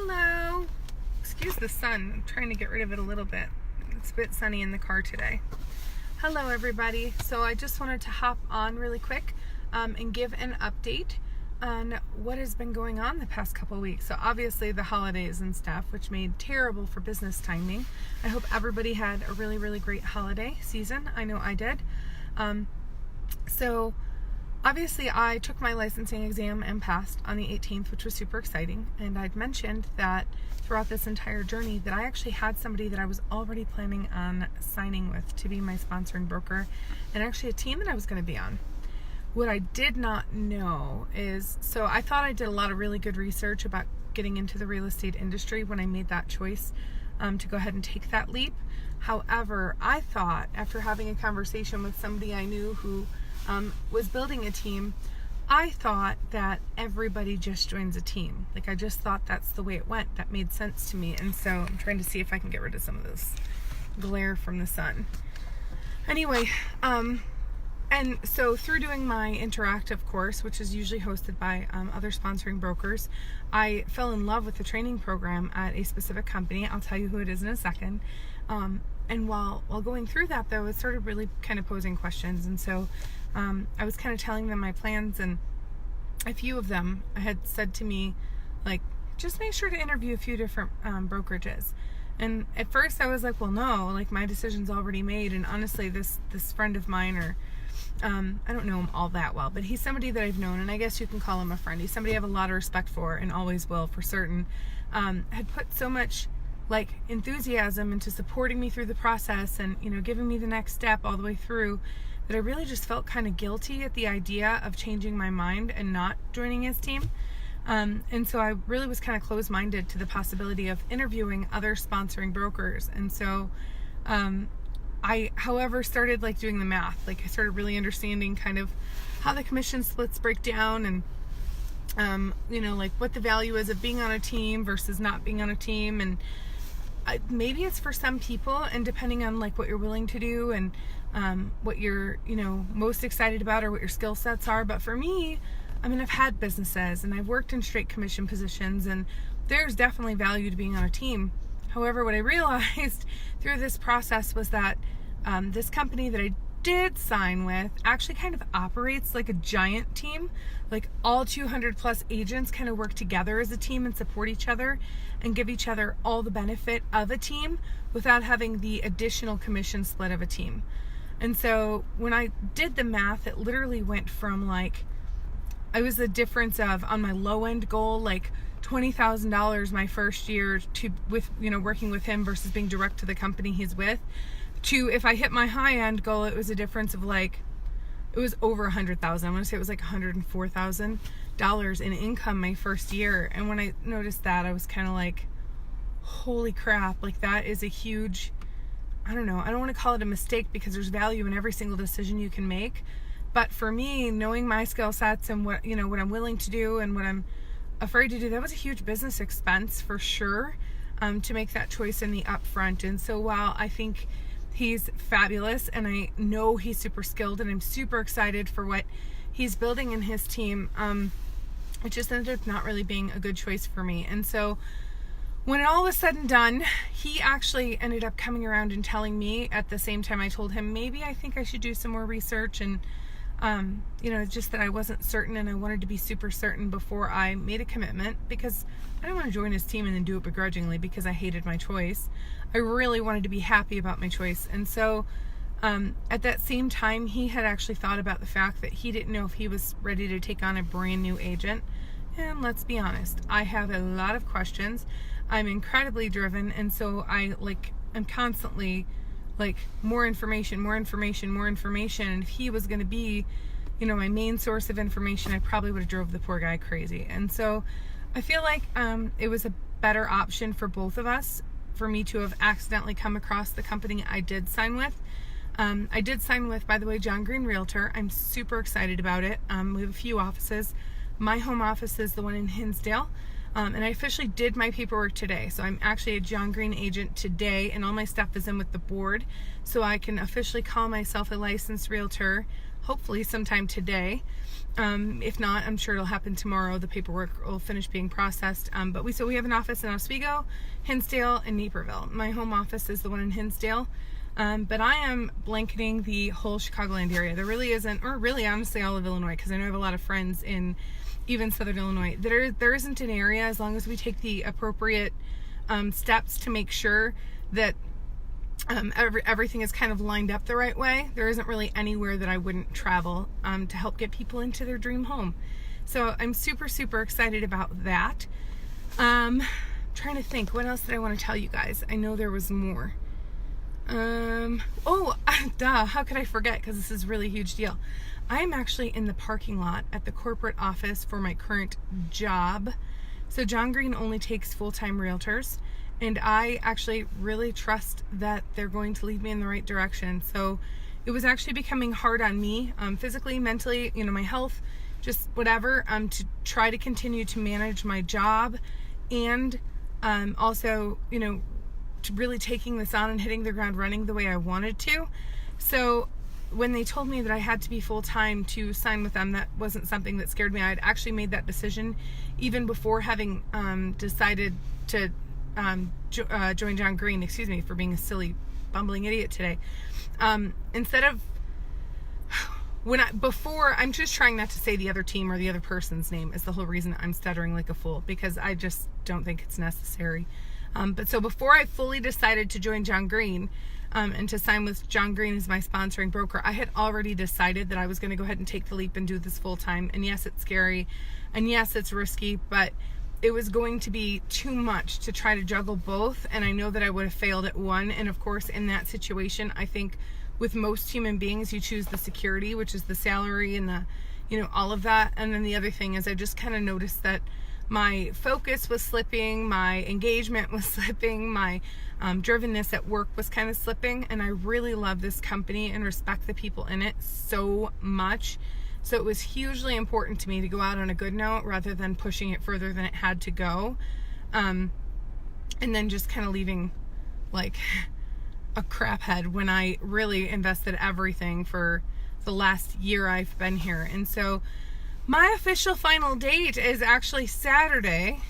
Hello. Excuse the sun. I'm trying to get rid of it a little bit. It's a bit sunny in the car today. Hello, everybody. So I just wanted to hop on really quick and give an update on what has been going on the past couple of weeks. So obviously the holidays and stuff, which made terrible for business timing. I hope everybody had a really, really great holiday season. I know I did. So obviously I took my licensing exam and passed on the 18th, which was super exciting. And I'd mentioned that throughout this entire journey that I actually had somebody that I was already planning on signing with to be my sponsoring broker, and actually a team that I was going to be on. What I did not know is, so I thought I did a lot of really good research about getting into the real estate industry when I made that choice to go ahead and take that leap. However, I thought after having a conversation with somebody I knew who was building a team, I thought that everybody just joins a team. Like, I just thought that's the way it went. That made sense to me. And so I'm trying to see if I can get rid of some of this glare from the sun. Anyway, and so through doing my interactive course, which is usually hosted by other sponsoring brokers, I fell in love with the training program at a specific company. I'll tell you who it is in a second. And while going through that, though, it started really kind of posing questions. And so I was kind of telling them my plans, and a few of them had said to me, like, just make sure to interview a few different brokerages. And at first I was like, well, no, like, my decision's already made. And honestly, this friend of mine, or I don't know him all that well, but he's somebody that I've known, and I guess you can call him a friend. He's somebody I have a lot of respect for and always will, for certain. Had put so much like enthusiasm into supporting me through the process and, you know, giving me the next step all the way through, that I really just felt kind of guilty at the idea of changing my mind and not joining his team. And so I really was kind of closed-minded to the possibility of interviewing other sponsoring brokers. And so I, however, started like doing the math. Like, I started really understanding kind of how the commission splits break down, and you know, like what the value is of being on a team versus not being on a team. And maybe it's for some people, and depending on like what you're willing to do and what you're, you know, most excited about, or what your skill sets are. But for me, I mean, I've had businesses and I've worked in straight commission positions, and there's definitely value to being on a team. However, what I realized through this process was that this company that I did sign with actually kind of operates like a giant team. Like, all 200 plus agents kind of work together as a team and support each other and give each other all the benefit of a team without having the additional commission split of a team. And so when I did the math, it literally went from like, it was the difference of, on my low end goal, like $20,000 my first year to, with, you know, working with him versus being direct to the company he's with, to, if I hit my high end goal, it was a difference of like, it was over $100,000. I want to say it was like $104,000 in income my first year. And when I noticed that, I was kind of like, holy crap, like, that is a huge, I don't know, I don't want to call it a mistake, because there's value in every single decision you can make. But for me, knowing my skill sets and what, you know, what I'm willing to do and what I'm afraid to do, that was a huge business expense for sure, to make that choice in the upfront. And so while I think he's fabulous, and I know he's super skilled, and I'm super excited for what he's building in his team, it just ended up not really being a good choice for me. And so when it all was said and done, he actually ended up coming around and telling me at the same time I told him, maybe I think I should do some more research, and you know, just that I wasn't certain, and I wanted to be super certain before I made a commitment, because I didn't want to join his team and then do it begrudgingly because I hated my choice. I really wanted to be happy about my choice. And so at that same time, he had actually thought about the fact that he didn't know if he was ready to take on a brand new agent. And let's be honest, I have a lot of questions. I'm incredibly driven, and so I'm constantly like, more information. And if he was going to be, you know, my main source of information, I probably would have drove the poor guy crazy. And so I feel like it was a better option for both of us, for me to have accidentally come across the company I did sign with. I did sign with, by the way, John Green Realtor. I'm super excited about it. We have a few offices. My home office is the one in Hinsdale. And I officially did my paperwork today. So I'm actually a John Green agent today, and all my stuff is in with the board. So I can officially call myself a licensed realtor hopefully sometime today. If not, I'm sure it'll happen tomorrow. The paperwork will finish being processed. But we have an office in Oswego, Hinsdale, and Naperville. My home office is the one in Hinsdale. But I am blanketing the whole Chicagoland area. There really isn't, or really honestly all of Illinois, because I know I have a lot of friends in even Southern Illinois. There isn't an area, as long as we take the appropriate steps to make sure that everything is kind of lined up the right way. There isn't really anywhere that I wouldn't travel to help get people into their dream home. So I'm super, super excited about that. Trying to think, what else did I want to tell you guys? I know there was more. How could I forget? Because this is a really huge deal. I'm actually in the parking lot at the corporate office for my current job. So John Green only takes full-time realtors, and I actually really trust that they're going to lead me in the right direction. So it was actually becoming hard on me, physically, mentally, my health, just whatever, to try to continue to manage my job, and also, to really taking this on and hitting the ground running the way I wanted to. So when they told me that I had to be full-time to sign with them, that wasn't something that scared me. I had actually made that decision even before having decided to join John Green. Excuse me for being a silly, bumbling idiot today. I'm just trying not to say the other team or the other person's name is the whole reason I'm stuttering like a fool, because I just don't think it's necessary. But so before I fully decided to join John Green and to sign with John Green as my sponsoring broker, I had already decided that I was going to go ahead and take the leap and do this full time. And yes, it's scary, and yes, it's risky, but it was going to be too much to try to juggle both. And I know that I would have failed at one. And of course, in that situation, I think with most human beings, you choose the security, which is the salary and the, all of that. And then the other thing is I just kind of noticed that my focus was slipping, my engagement was slipping, my drivenness at work was kind of slipping, and I really love this company and respect the people in it so much. So it was hugely important to me to go out on a good note rather than pushing it further than it had to go, and then just kind of leaving like a crap head when I really invested everything for the last year I've been here. And so my official final date is actually Saturday,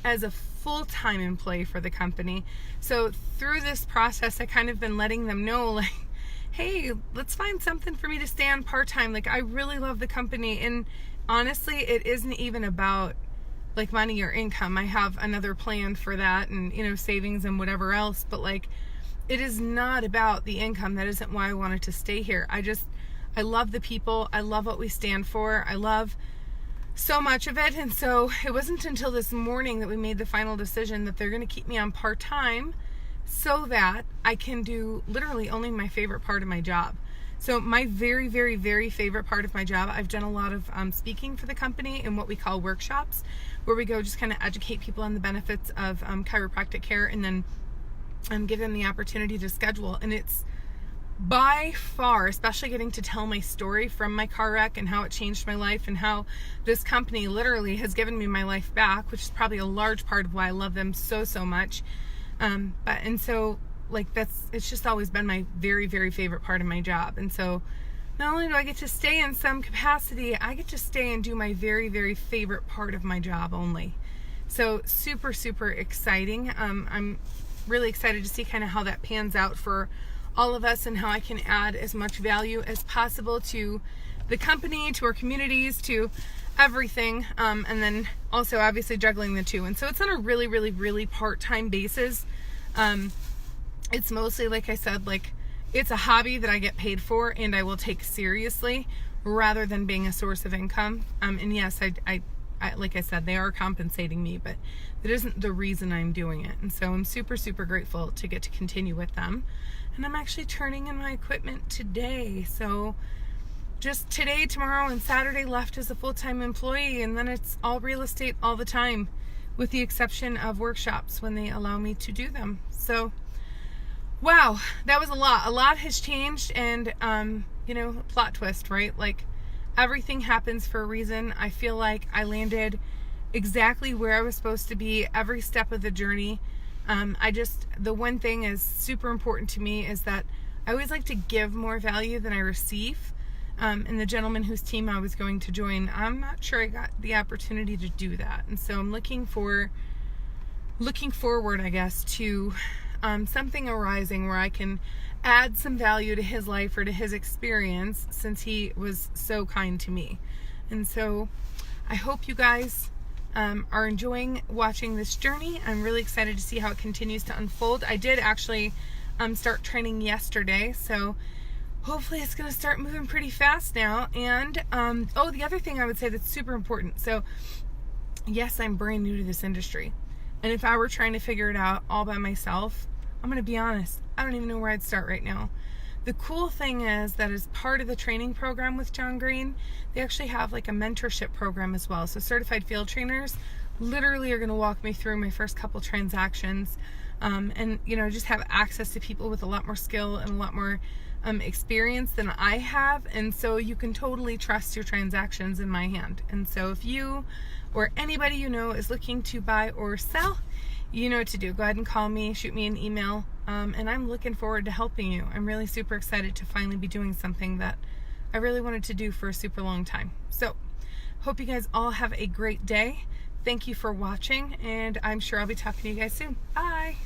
as a full-time employee for the company. So through this process, I kind of been letting them know, like, hey, let's find something for me to stay on part-time. Like, I really love the company. And honestly, it isn't even about like money or income. I have another plan for that and, savings and whatever else. But like, it is not about the income. That isn't why I wanted to stay here. I love the people. I love what we stand for. I love so much of it. And so it wasn't until this morning that we made the final decision that they're going to keep me on part-time so that I can do literally only my favorite part of my job. So my very, very, very favorite part of my job, I've done a lot of speaking for the company in what we call workshops, where we go just kind of educate people on the benefits of chiropractic care, and then give them the opportunity to schedule. And it's by far, especially getting to tell my story from my car wreck and how it changed my life and how this company literally has given me my life back, which is probably a large part of why I love them so, so much. It's just always been my very, very favorite part of my job. And so not only do I get to stay in some capacity, I get to stay and do my very, very favorite part of my job only. So super, super exciting. I'm really excited to see kind of how that pans out for all of us and how I can add as much value as possible to the company, to our communities, to everything. And then also obviously juggling the two. And so it's on a really, really, really part-time basis. It's mostly, like I said, like it's a hobby that I get paid for and I will take seriously rather than being a source of income. And yes, I like I said, they are compensating me, but that isn't the reason I'm doing it. And so I'm super, super grateful to get to continue with them. And I'm actually turning in my equipment today. So just today, tomorrow, and Saturday left as a full-time employee, and then it's all real estate all the time, with the exception of workshops when they allow me to do them. So, wow, that was a lot. A lot has changed, and, plot twist, right? Like, everything happens for a reason. I feel like I landed exactly where I was supposed to be every step of the journey. The one thing is super important to me is that I always like to give more value than I receive. And the gentleman whose team I was going to join, I'm not sure I got the opportunity to do that. And so I'm looking forward, I guess, to something arising where I can add some value to his life or to his experience, since he was so kind to me. And so I hope you guys are enjoying watching this journey. I'm really excited to see how it continues to unfold. I did actually start training yesterday, so hopefully it's going to start moving pretty fast now. And the other thing I would say that's super important, so yes, I'm brand new to this industry, and if I were trying to figure it out all by myself, I'm going to be honest, I don't even know where I'd start right now. The cool thing is that as part of the training program with John Green, they actually have like a mentorship program as well. So certified field trainers literally are going to walk me through my first couple transactions, and just have access to people with a lot more skill and a lot more experience than I have. And so you can totally trust your transactions in my hand. And so if you or anybody you know is looking to buy or sell, you know what to do. Go ahead and call me, shoot me an email, and I'm looking forward to helping you. I'm really super excited to finally be doing something that I really wanted to do for a super long time. So hope you guys all have a great day. Thank you for watching, and I'm sure I'll be talking to you guys soon. Bye.